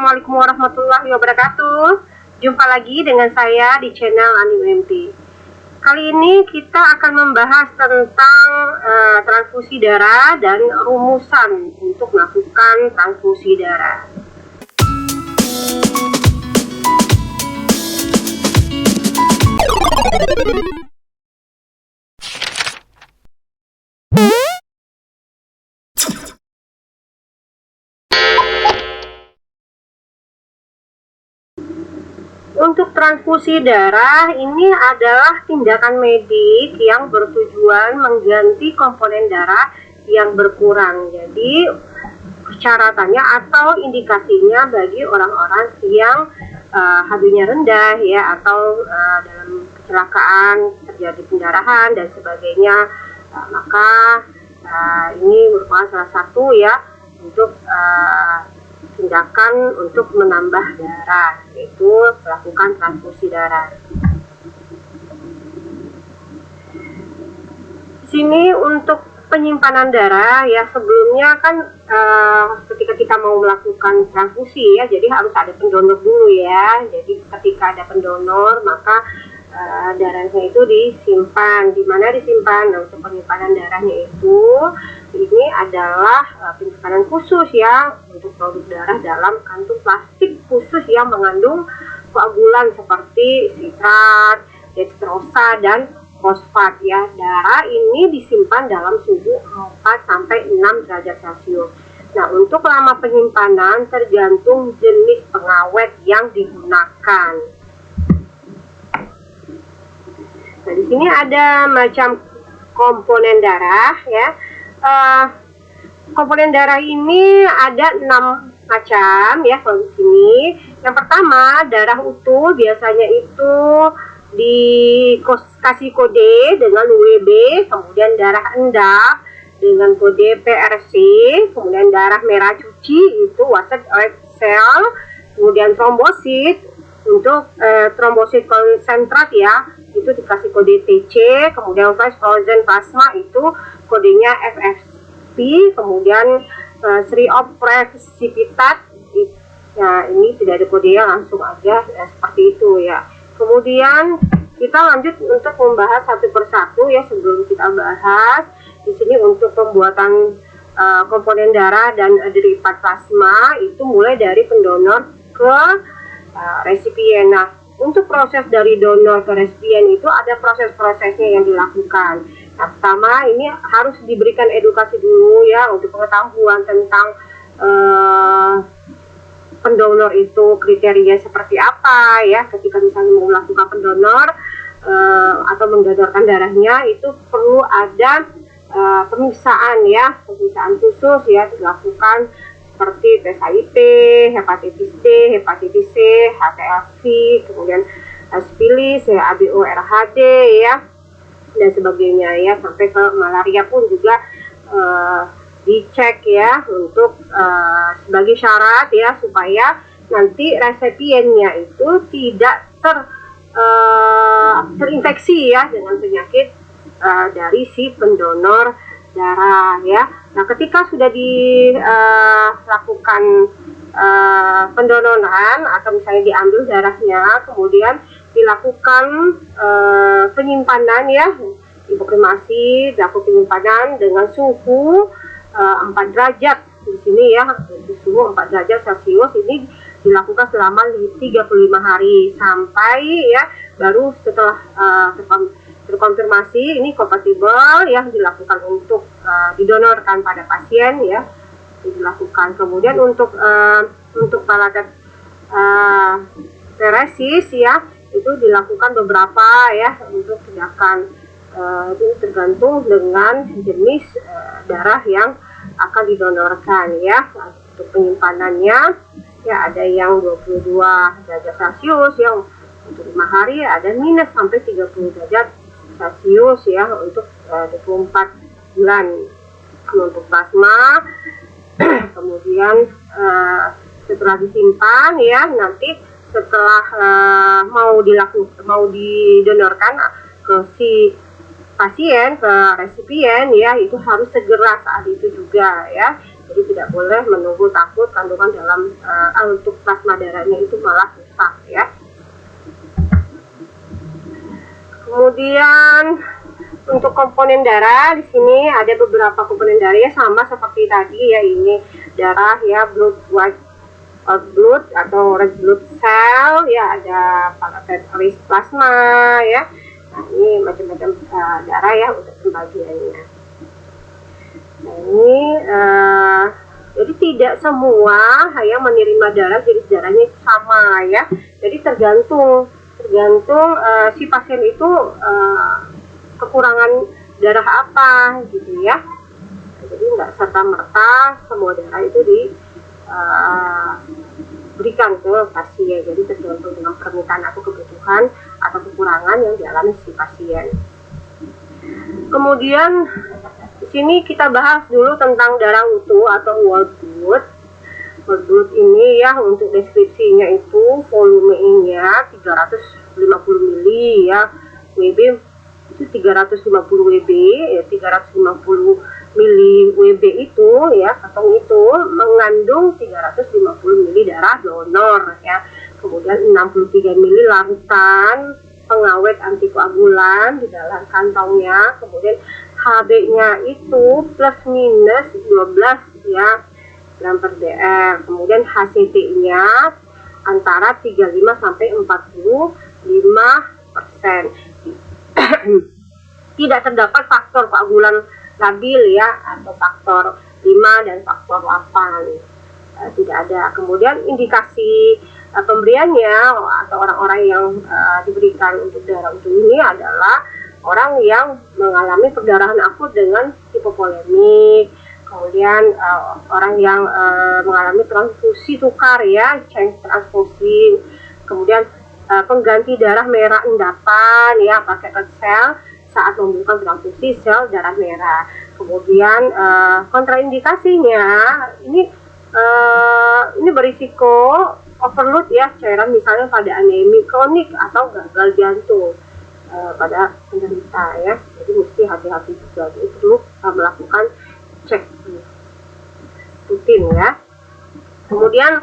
Assalamualaikum warahmatullahi wabarakatuh. Jumpa lagi dengan saya di channel Ani UMT. Kali ini kita akan membahas tentang transfusi darah dan rumusan untuk melakukan transfusi darah. Untuk transfusi darah ini adalah tindakan medik yang bertujuan mengganti komponen darah yang berkurang. Jadi persyaratannya atau indikasinya bagi orang-orang yang HB-nya rendah ya, atau dalam kecelakaan terjadi pendarahan dan sebagainya, maka ini merupakan salah satu ya untuk tindakan untuk menambah darah, yaitu melakukan transfusi darah. Sini untuk penyimpanan darah ya, sebelumnya kan ketika kita mau melakukan transfusi ya, jadi harus ada pendonor dulu ya. Jadi ketika ada pendonor maka darahnya itu disimpan. Di mana disimpan? Nah, untuk penyimpanan darahnya itu ini adalah penyimpanan khusus ya untuk produk darah dalam kantung plastik khusus yang mengandung koagulan seperti sitrat, dextrosa dan fosfat ya. Darah ini disimpan dalam suhu 4-6 derajat Celcius. Nah, untuk lama penyimpanan tergantung jenis pengawet yang digunakan. Nah, di sini ada macam komponen darah ya. Komponen darah ini ada 6 macam ya kalau di sini. Yang pertama, darah utuh biasanya itu dikasih kode dengan WB, kemudian darah endap dengan kode PRC, kemudian darah merah cuci itu washed red cell, kemudian trombosit untuk trombosit konsentrat ya, itu dikasih kode TC, kemudian flash frozen plasma itu kodenya FFP, kemudian of precipitate ya, ini tidak ada kodenya, langsung aja seperti itu ya. Kemudian kita lanjut untuk membahas satu persatu ya. Sebelum kita bahas di sini untuk pembuatan komponen darah dan derivat plasma itu mulai dari pendonor ke resipien. Nah, untuk proses dari donor ke resipien itu ada proses-prosesnya yang dilakukan. Nah, pertama ini harus diberikan edukasi dulu ya untuk pengetahuan tentang pendonor itu kriteria seperti apa ya. Ketika misalnya mau melakukan pendonor atau mendonorkan darahnya itu perlu ada pemeriksaan ya, pemeriksaan khusus ya dilakukan seperti tes HIV, hepatitis D, hepatitis C, HTLV, kemudian sifilis, ya, ABO, RHD ya dan sebagainya ya, sampai ke malaria pun juga dicek ya untuk sebagai syarat ya supaya nanti resipiennya itu tidak terinfeksi ya dengan penyakit dari si pendonor darah ya. Nah, ketika sudah dilakukan pendonoran atau misalnya diambil darahnya, kemudian dilakukan penyimpanan ya, hipokrimasi, dilakukan penyimpanan dengan suhu 4 derajat di sini ya, di suhu 4 derajat Celcius ini dilakukan selama 35 hari sampai ya, baru setelah terkonfirmasi ini kompatibel yang dilakukan untuk didonorkan pada pasien ya, dilakukan. Kemudian untuk peralatan feresis ya itu dilakukan beberapa ya untuk tindakan. Itu tergantung dengan jenis darah yang akan didonorkan ya. Untuk penyimpanannya ya ada yang 22 derajat Celcius yang untuk 5 hari, ada minus sampai 30 derajat Celcius ya untuk 24 bulan. Untuk plasma kemudian setelah disimpan ya, nanti setelah mau didonorkan ke si pasien, ke resipien ya, itu harus segera saat itu juga ya. Jadi tidak boleh menunggu, takut kandungan dalam untuk plasma darahnya itu malah rusak ya. Kemudian untuk komponen darah di sini ada beberapa komponen darah ya, sama seperti tadi ya, ini darah ya, blood white blood atau red blood cell ya, ada parathyroid plasma ya. Nah, ini macam-macam darah ya untuk pembagiannya. Nah, ini jadi tidak semua yang menerima darah jenis darahnya sama ya. Jadi tergantung si pasien itu kekurangan darah apa gitu ya. Jadi nggak serta-merta semua darah itu diberikan ke pasien. Jadi tergantung dengan permintaan atau kebutuhan atau kekurangan yang dialami si pasien. Kemudian di sini kita bahas dulu tentang darah utuh atau whole blood. Whole blood ini ya, untuk deskripsinya itu volumenya 350 ml ya, WB itu 350 WB ya, 350 mili WB itu ya, kantong itu mengandung 350 mili darah donor ya. Kemudian 63 mili larutan pengawet antikoagulan di dalam kantongnya. Kemudian HB-nya itu plus minus 12 ya gram per dl. Kemudian HCT-nya antara 35 sampai 45%. Tidak terdapat faktor koagulan labil ya, atau faktor 5 dan faktor 8. Tidak ada. Kemudian indikasi pemberiannya atau orang-orang yang diberikan untuk darah utuh ini adalah orang yang mengalami perdarahan akut dengan hipovolemik, kemudian orang yang mengalami transfusi tukar ya, change transfusi, kemudian pengganti darah merah endapan ya, pakai red cell saat membutuhkan transfusi sel darah merah. Kemudian kontraindikasinya ini berisiko overload ya cairan, misalnya pada anemi kronik atau gagal jantung pada penderita ya. Jadi mesti hati-hati juga, jadi perlu melakukan cek rutin ya. Kemudian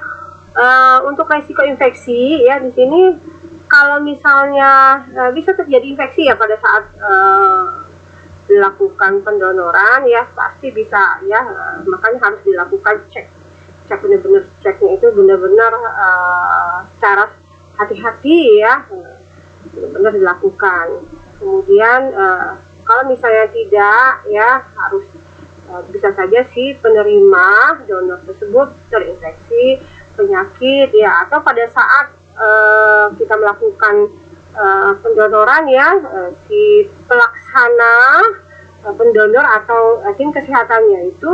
untuk risiko infeksi ya, di sini kalau misalnya bisa terjadi infeksi ya pada saat dilakukan pendonoran ya, pasti bisa ya, makanya harus dilakukan cek benar-benar, ceknya itu benar-benar secara hati-hati ya, benar-benar dilakukan. Kemudian kalau misalnya tidak ya, harus bisa saja si penerima donor tersebut terinfeksi penyakit ya, atau pada saat kita melakukan pendonoran ya, si pelaksana pendonor atau tim kesehatannya itu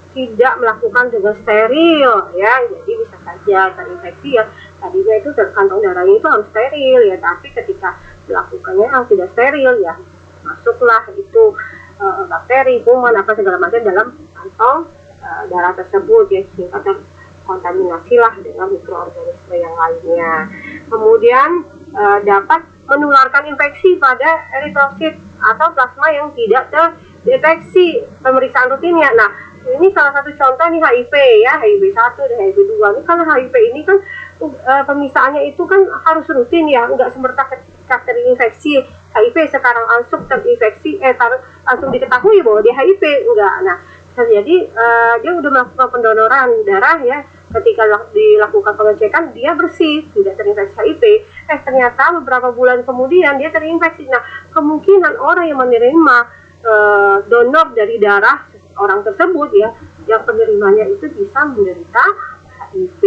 tidak melakukan dengan steril ya, jadi bisa saja terinfeksi ya. Tadinya itu kantong darahnya itu harus steril ya, tapi ketika melakukannya tidak steril ya, masuklah itu bakteri, kuman, apa segala macam dalam kantong darah tersebut ya, sehingga terkontaminasi lah dengan mikroorganisme yang lainnya. Kemudian dapat menularkan infeksi pada eritrosit atau plasma yang tidak terdeteksi pemeriksaan rutinnya. Nah, ini salah satu contoh nih HIV ya, HIV 1 dan HIV 2. Ini kan HIV ini kan pemeriksaannya itu kan harus rutin ya, enggak semerta ketika terinfeksi HIV sekarang langsung terinfeksi, langsung diketahui bahwa dia HIV, enggak. Nah, jadi dia udah melakukan pendonoran darah ya, ketika dilakukan pengecekan dia bersih, tidak terinfeksi HIV, ternyata beberapa bulan kemudian dia terinfeksi. Nah, kemungkinan orang yang menerima donor dari darah orang tersebut ya, yang penerimanya itu bisa menderita HIV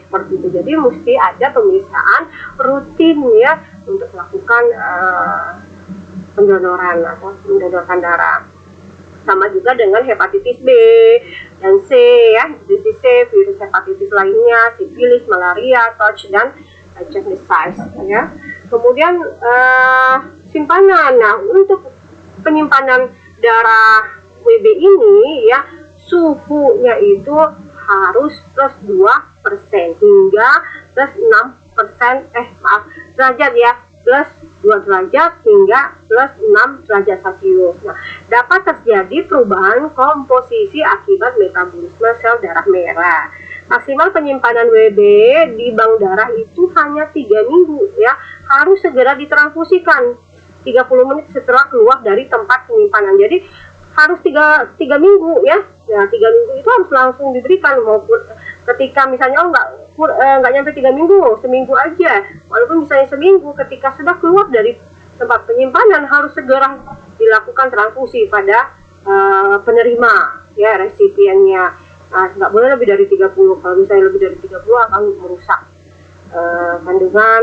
seperti itu. Jadi mesti ada pemeriksaan rutin ya untuk melakukan pendonoran atau mendonorkan darah. Sama juga dengan hepatitis B dan C ya, hepatitis C, virus hepatitis lainnya, sifilis, malaria, touch, dan jaundice ya. Kemudian simpanan. Nah, untuk penyimpanan darah WB ini ya, suhunya itu harus plus 2% hingga plus 6% derajat ya, plus 2 derajat hingga plus 6 derajat Celcius. Nah, dapat terjadi perubahan komposisi akibat metabolisme sel darah merah. Maksimal penyimpanan WB di bank darah itu hanya 3 minggu ya. Harus segera ditransfusikan 30 menit setelah keluar dari tempat penyimpanan. Jadi harus 3 minggu ya. Nah, 3 minggu itu harus langsung diberikan, maupun ketika misalnya nggak nyampe 3 minggu, seminggu aja. Walaupun misalnya seminggu, ketika sudah keluar dari tempat penyimpanan harus segera dilakukan transfusi pada penerima ya, resipiennya. Nah, nggak boleh lebih dari 30. Kalau misalnya lebih dari 30 akan merusak kandungan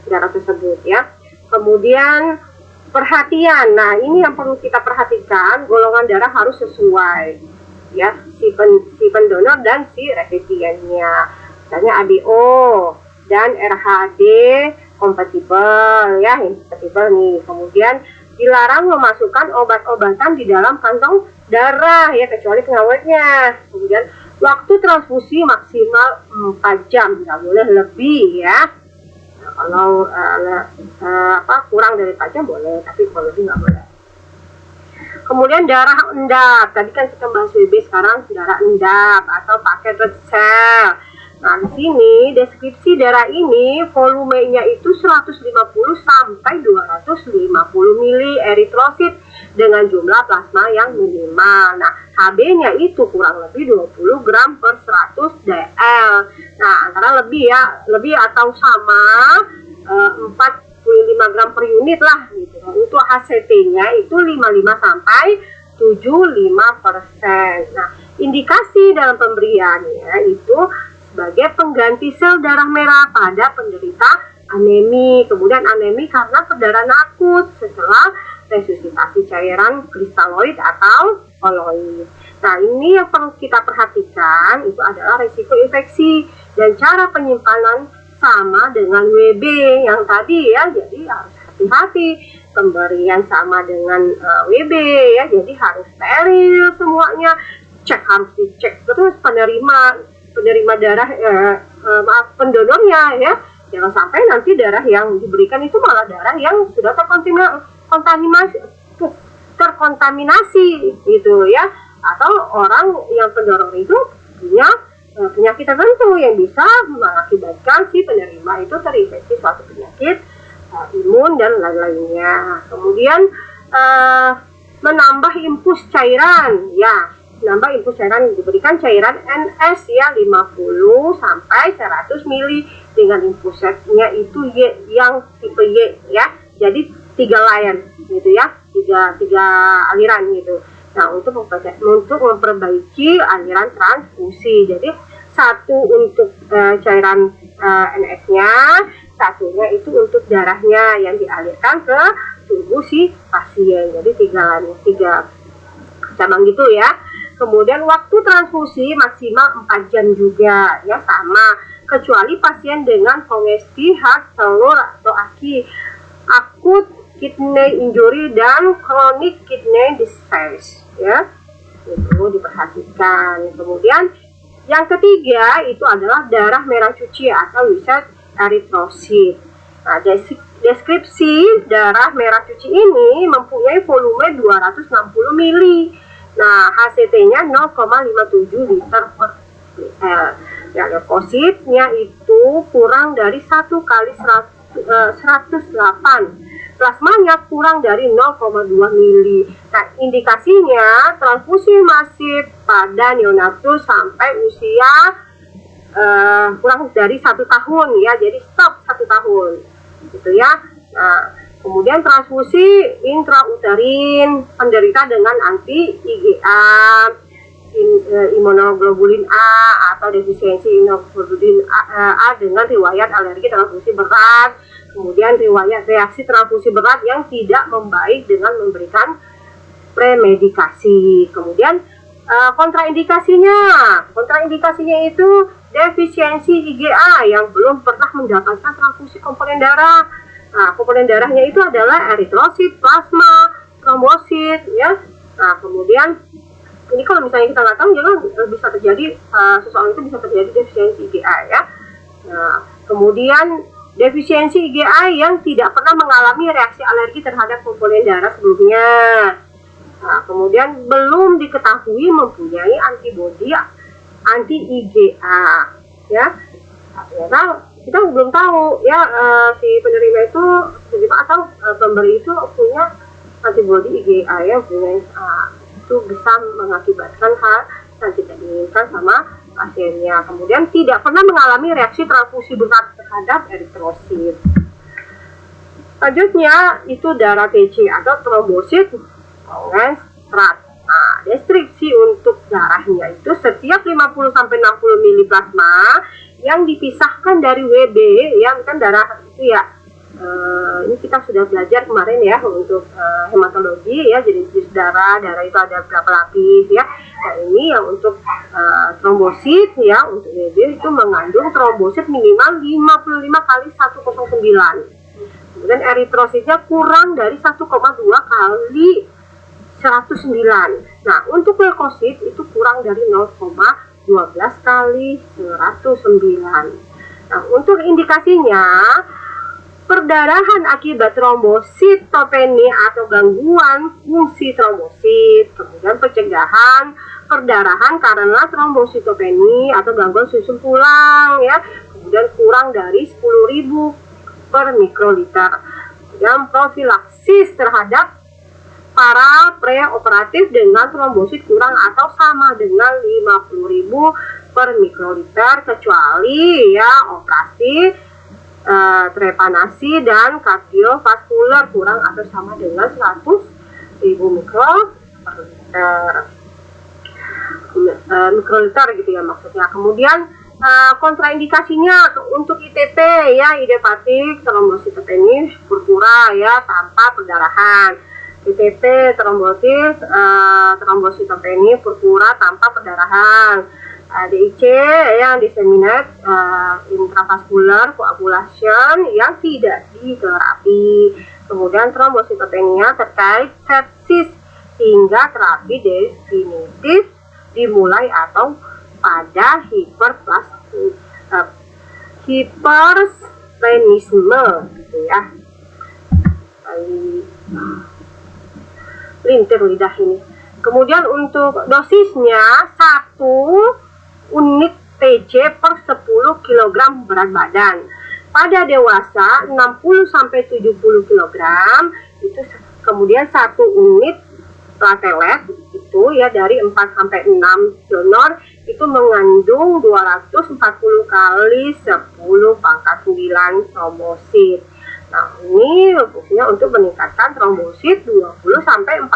darah tersebut ya. Kemudian perhatian, nah ini yang perlu kita perhatikan, golongan darah harus sesuai ya, si pendonor dan si resipiennya. Misalnya ABO dan RHD kompatibel ya, kompatibel nih. Kemudian dilarang memasukkan obat-obatan di dalam kantong darah ya, kecuali pengawetnya. Kemudian waktu transfusi maksimal 4 jam, nggak boleh lebih ya. Kalau kurang dari 4 jam boleh, tapi kalau lebih nggak boleh. Kemudian darah endap, tadi kan kita bahas WB, sekarang darah endap atau pakai red cell. Nah, di sini deskripsi darah ini volumenya itu 150 sampai 250 mili eritrosit dengan jumlah plasma yang minimal. Nah, HB-nya itu kurang lebih 20 gram per 100 dl. Nah, antara lebih atau sama 45 gram per unit lah gitu. Untuk HCT-nya itu 55 sampai 75%. Nah, indikasi dalam pemberiannya itu sebagai pengganti sel darah merah pada penderita anemi. Kemudian anemi karena perdarahan akut setelah resusitasi cairan kristaloid atau koloid. Nah, ini yang perlu kita perhatikan itu adalah risiko infeksi dan cara penyimpanan sama dengan WB yang tadi ya. Jadi harus hati-hati, pemberian sama dengan WB ya. Jadi harus steril semuanya. Harus dicek terus penerima darah pendonornya ya. Jangan sampai nanti darah yang diberikan itu malah darah yang sudah terkontaminasi gitu ya, atau orang yang pendonor itu punya penyakit tertentu yang bisa mengakibatkan si penerima itu terinfeksi suatu penyakit imun dan lain-lainnya. Kemudian menambah infus cairan ya. Menambah infus cairan, diberikan cairan NS ya 50 sampai 100 mili dengan infusnya itu Y yang tipe Y ya. Jadi 3 layer gitu ya, 3 aliran gitu. Nah, untuk memperbaiki aliran transfusi. Jadi satu untuk cairan NS-nya, satunya itu untuk darahnya yang dialirkan ke tubuh si pasien. Jadi 3 cabang gitu ya. Kemudian waktu transfusi maksimal 4 jam juga ya, sama kecuali pasien dengan kongesti heart, telur atau aki, akut kidney injury dan chronic kidney disease ya. Itu diperhatikan. Kemudian yang ketiga itu adalah darah merah cuci atau white erythrocyte. Nah, deskripsi darah merah cuci ini mempunyai volume 260 mili. Nah, HCT-nya 0,57 liter per ml. Ya, leukositnya itu kurang dari 1 kali 108. Plasmanya kurang dari 0,2 mili. Nah, indikasinya transfusi masif pada neonatus sampai usia kurang dari 1 tahun ya. Jadi stop 1 tahun. Gitu ya. Nah, kemudian transfusi intrauterin penderita dengan anti IgA, imunoglobulin A atau defisiensi imunoglobulin A dengan riwayat alergi transfusi berat, kemudian riwayat reaksi transfusi berat yang tidak membaik dengan memberikan premedikasi. Kemudian kontraindikasinya itu defisiensi IgA yang belum pernah mendapatkan transfusi komponen darah. Nah, komponen darahnya itu adalah eritrosit, plasma, trombosit ya. Nah, kemudian ini kalau misalnya kita nggak tahu, jangan bisa terjadi seseorang itu bisa terjadi defisiensi IgA ya. Nah, kemudian defisiensi IgA yang tidak pernah mengalami reaksi alergi terhadap komponen darah sebelumnya. Nah, kemudian belum diketahui mempunyai antibodi anti IgA, ya. Ternyata kita belum tahu ya, si penerima itu atau pemberi itu punya antibodi IgA ya, itu bisa mengakibatkan hal yang tidak diinginkan sama pasiennya. Kemudian tidak pernah mengalami reaksi transfusi berat terhadap eritrosit. Selanjutnya itu darah TC atau trombosit konsentrate. Nah, deskripsi untuk darahnya itu setiap 50-60 ml plasma yang dipisahkan dari WB, ya kan darah itu ya. Ini kita sudah belajar kemarin ya untuk hematologi ya, jenis-jenis darah itu ada berapa lapis ya. Nah, ini yang untuk trombosit ya, untuk WB itu mengandung trombosit minimal 55 kali 109. Kemudian eritrositnya kurang dari 1,2 kali 109. Nah, untuk leukosit itu kurang dari 0,12 kali 109. Nah, untuk indikasinya, perdarahan akibat trombositopeni atau gangguan fungsi trombosit, kemudian pencegahan perdarahan karena trombositopeni atau gangguan susun tulang ya, kemudian kurang dari 10.000 per mikroliter, dan profilaksis terhadap para preoperatif dengan trombosit kurang atau sama dengan 50.000 per mikroliter kecuali ya operasi trepanasi dan kardiovaskular kurang atau sama dengan 100.000 mikroliter gitu ya maksudnya. Kemudian kontraindikasinya untuk ITP ya, idiopathic trombositopeni purpura ya tanpa perdarahan. ITP trombositopeni purpura tanpa perdarahan. DIC yang disseminate intravascular coagulation yang tidak diterapi. Kemudian trombositopenia terkait sepsis hingga terapi definitif dimulai atau pada hipersplenisme gitu ya. Lintir lidah ini. Kemudian untuk dosisnya 1 unit TC per 10 kg berat badan. Pada dewasa 60-70 kg itu, kemudian 1 unit platelet itu ya dari 4-6 donor itu mengandung 240 kali 10 pangkat 9 trombosit. Nah, ini fungsinya untuk meningkatkan trombosit 20-40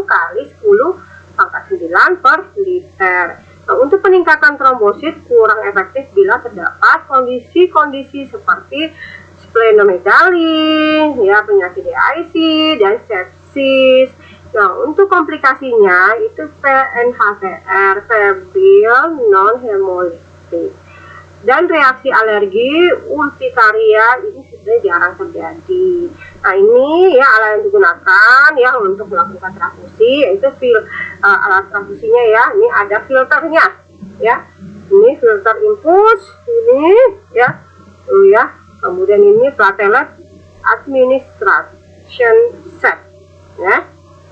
kali 10 pangkat 9 per liter. Nah, untuk peningkatan trombosit kurang efektif bila terdapat kondisi-kondisi seperti splenomegaly, ya, penyakit DIC, dan sepsis. Nah, untuk komplikasinya itu PNHTR, febrile non-hemolytic. Dan reaksi alergi urtikaria ini sebenarnya jarang terjadi. Nah, ini ya alat yang digunakan ya untuk melakukan transfusi, yaitu alat transfusinya ya. Ini ada filternya ya. Ini filter impuls ini ya. Kemudian ini platelet administration set ya.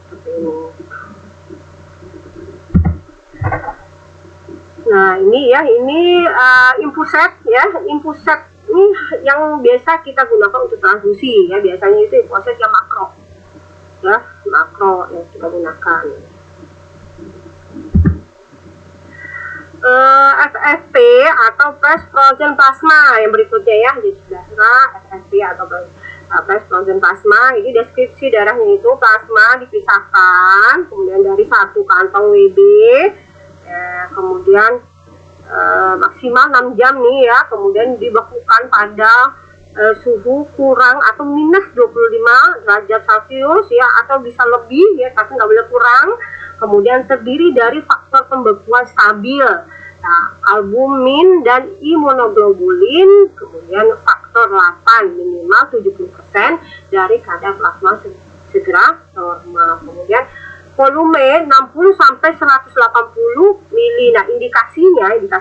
Seperti ini. Nah, ini ya, ini infuset ya, infuset ini yang biasa kita gunakan untuk transfusi ya, biasanya itu infuset yang makro ya, makro yang kita gunakan. FFP atau fresh frozen plasma yang berikutnya ya, jadi sudah FFP atau fresh frozen plasma. Ini deskripsi darahnya itu plasma dipisahkan kemudian dari 1 kantong WB. Kemudian maksimal 6 jam nih ya, kemudian dibekukan pada suhu kurang atau minus 25 derajat Celcius ya, atau bisa lebih ya, tapi nggak boleh kurang. Kemudian terdiri dari faktor pembekuan stabil, nah, albumin dan imunoglobulin, kemudian faktor 8 minimal 70% dari kadar plasma segera normal. Kemudian volume 60-180 mili. Nah, indikasi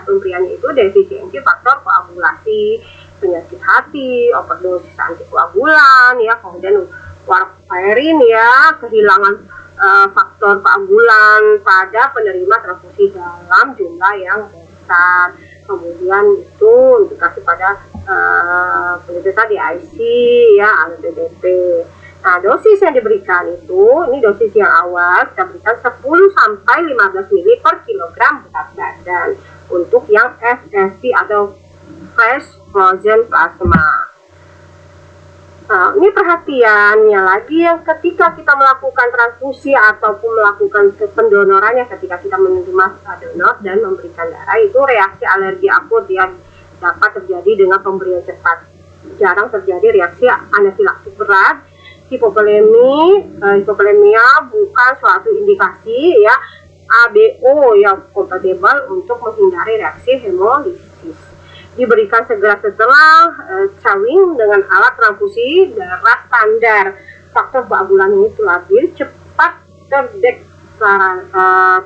pemberiannya itu defisiensi faktor koagulasi. penyakit hati, overdosis antikoagulan ya, kemudian warfarin ya, kehilangan faktor koagulan pada penerima transfusi dalam jumlah yang besar. Kemudian itu indikasi pada penderita di IC ya, ALT-DP. Nah, dosis yang diberikan itu, ini dosis yang awal, kita berikan 10-15 ml per kilogram berat badan untuk yang FFP atau fresh frozen plasma. Nah, ini perhatiannya lagi yang ketika kita melakukan transfusi ataupun melakukan pendonorannya, ketika kita menerima donor dan memberikan darah, itu reaksi alergi akut yang dapat terjadi dengan pemberian cepat. Jarang terjadi reaksi anafilaktik berat. Hipovolemia bukan suatu indikasi ya ABO yang kompatibel untuk menghindari reaksi hemolisis. Diberikan segera setelah cawing dengan alat transfusi darah standar. Faktor koagulan itu labil, cepat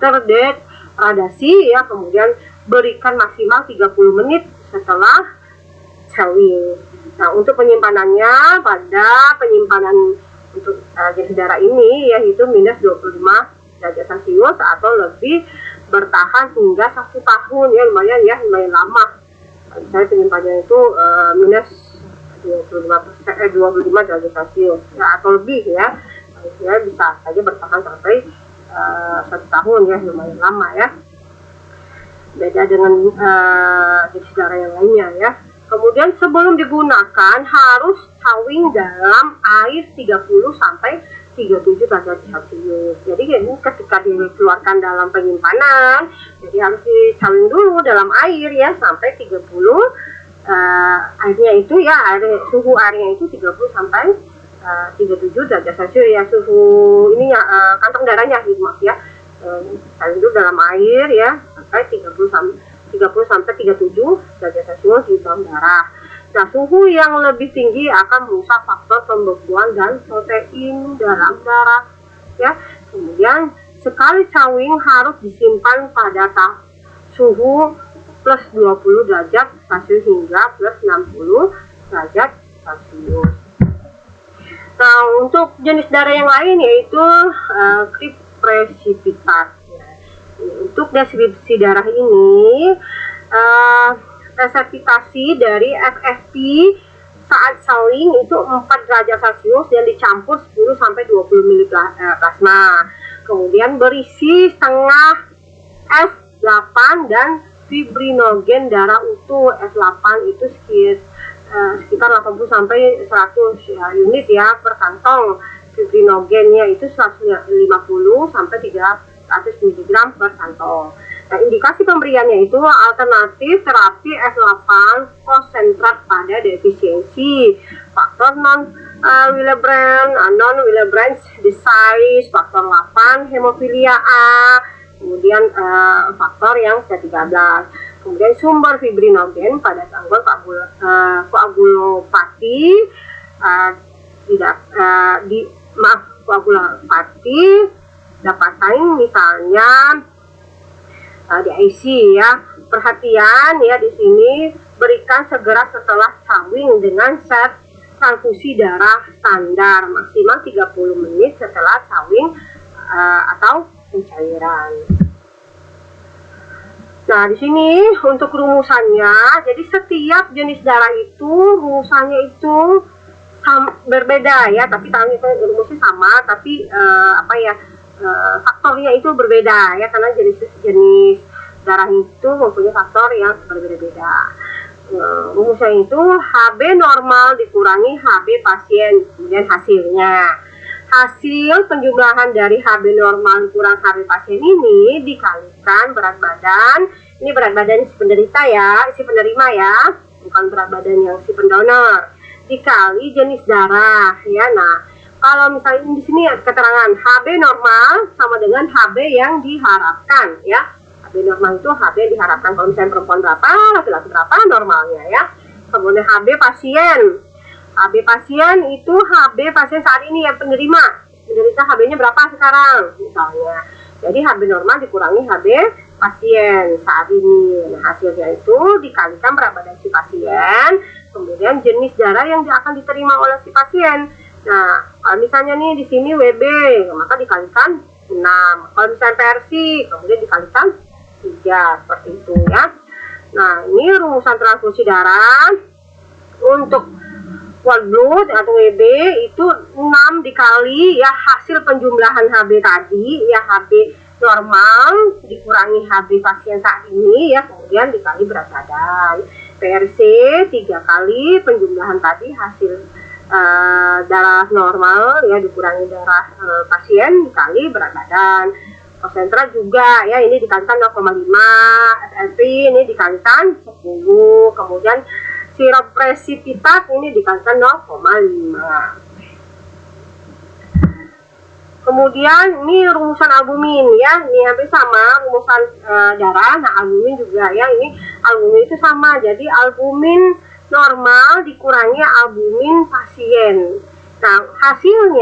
terdegradasi ya, kemudian berikan maksimal 30 menit setelah cawing. Nah, untuk penyimpanannya, pada penyimpanan untuk jenis darah ini yaitu minus 25 derajat Celcius atau lebih, bertahan hingga 1 tahun ya, lumayan lama. Misalnya penyimpanannya itu minus 25 derajat Celcius ya, atau lebih ya, bisa saja bertahan sampai 1 tahun ya, lumayan lama ya. Beda dengan jenis darah yang lainnya ya. Kemudian sebelum digunakan harus cawing dalam air 30-37 derajat Celcius. Jadi ini ketika dikeluarkan dalam penyimpanan, jadi harus dicawing dulu dalam air ya sampai 30, airnya itu ya, suhu airnya itu 30-37 derajat Celcius ya, suhu ininya kantong darahnya gitu ya. Cawing dulu dalam air ya sampai 30-37 derajat Celcius di dalam darah. Nah, suhu yang lebih tinggi akan merusak faktor pembekuan dan protein dalam darah ya. Kemudian sekali cawing harus disimpan pada suhu plus 20 derajat Celcius hingga plus 60 derajat Celcius. Nah, untuk jenis darah yang lain yaitu presipitat. Untuk deskripsi darah ini, resepitasi dari FFP saat cawing itu 4 derajat Celcius dan dicampur 10-20 ml plasma. Kemudian berisi setengah F8 dan fibrinogen darah utuh. F8 itu sekitar 80-100 unit ya per kantong. Fibrinogennya itu 150-300 mg per kantong. Nah, indikasi pemberiannya itu alternatif terapi F8 konsentrat pada defisiensi faktor non-Willebrand disease, faktor 8 hemofilia A, kemudian faktor yang ke-13. Kemudian sumber fibrinogen pada gangguan koagulopati koagulopati dapatkan misalnya di IC ya. Perhatian ya, di sini berikan segera setelah cawing dengan set transfusi darah standar maksimal 30 menit setelah cawing atau pencairan. Nah, di sini untuk rumusannya, jadi setiap jenis darah itu rumusannya itu berbeda ya, tapi tahun itu rumusnya sama, tapi faktornya itu berbeda ya, karena jenis darah itu mempunyai faktor yang berbeda-beda. Rumusnya itu HB normal dikurangi HB pasien, kemudian hasilnya. Hasil penjumlahan dari HB normal dikurang HB pasien ini dikalikan berat badan. Ini berat badan si penderita ya, si penerima ya, bukan berat badan yang si pendonor. Dikali jenis darah ya. Nah, kalau misalnya di sini keterangan HB normal sama dengan HB yang diharapkan ya. HB normal itu HB yang diharapkan, kalau misalnya perempuan berapa, laki-laki berapa normalnya ya. Kemudian HB pasien. HB pasien itu HB pasien saat ini yang penderita HB-nya berapa sekarang misalnya. Jadi HB normal dikurangi HB pasien saat ini. Nah, hasilnya itu dikalikan berat badan si pasien kemudian jenis darah yang akan diterima oleh si pasien. Nah, kalau misalnya nih di sini WB, maka dikalikan 6. Kalau misalnya versi, kemudian dikalikan 3, seperti itu ya. Nah, ini rumusan transfusi darah. Untuk whole blood atau WB itu 6 dikali ya hasil penjumlahan HB tadi ya, HB normal dikurangi HB pasien saat ini ya, kemudian dikali berat badan. PRC 3 kali penjumlahan tadi hasil darah normal ya dikurangi darah pasien dikali berat badan. Konsentrat juga ya, ini dikalikan 0,5, SLP ini dikalikan 10, kemudian sirup presipitat ini dikalikan 0,5. Kemudian ini rumusan albumin ya, ini hampir sama rumusan darah. Nah, albumin juga ya, ini albumin itu sama, jadi albumin normal dikurangi albumin pasien. Nah, hasil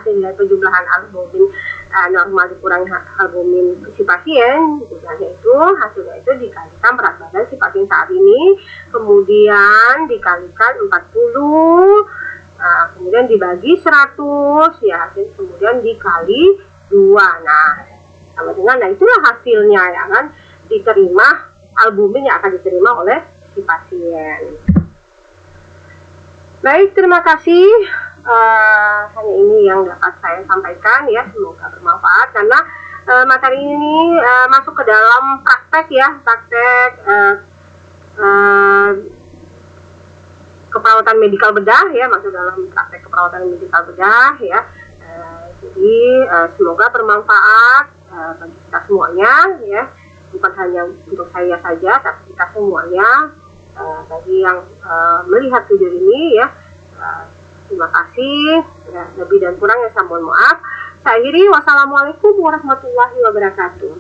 dari penjumlahan albumin normal dikurangi albumin si pasien, hasilnya itu dikalikan berat badan si pasien saat ini, kemudian dikalikan 40, kemudian dibagi 100 ya, hasil kemudian dikali 2. Nah, sama dengan itulah hasilnya ya kan, diterima albumin yang akan diterima oleh si pasien. Baik, terima kasih. Hanya ini yang dapat saya sampaikan ya, semoga bermanfaat karena materi ini masuk ke dalam praktek ya, praktek keperawatan medikal bedah ya, masuk dalam praktek keperawatan medikal bedah ya. Jadi semoga bermanfaat bagi kita semuanya ya, bukan hanya untuk saya saja tapi kita semuanya. Bagi yang melihat video ini ya, terima kasih ya, lebih dan kurang saya mohon maaf. Saya akhiri, wassalamualaikum warahmatullahi wabarakatuh.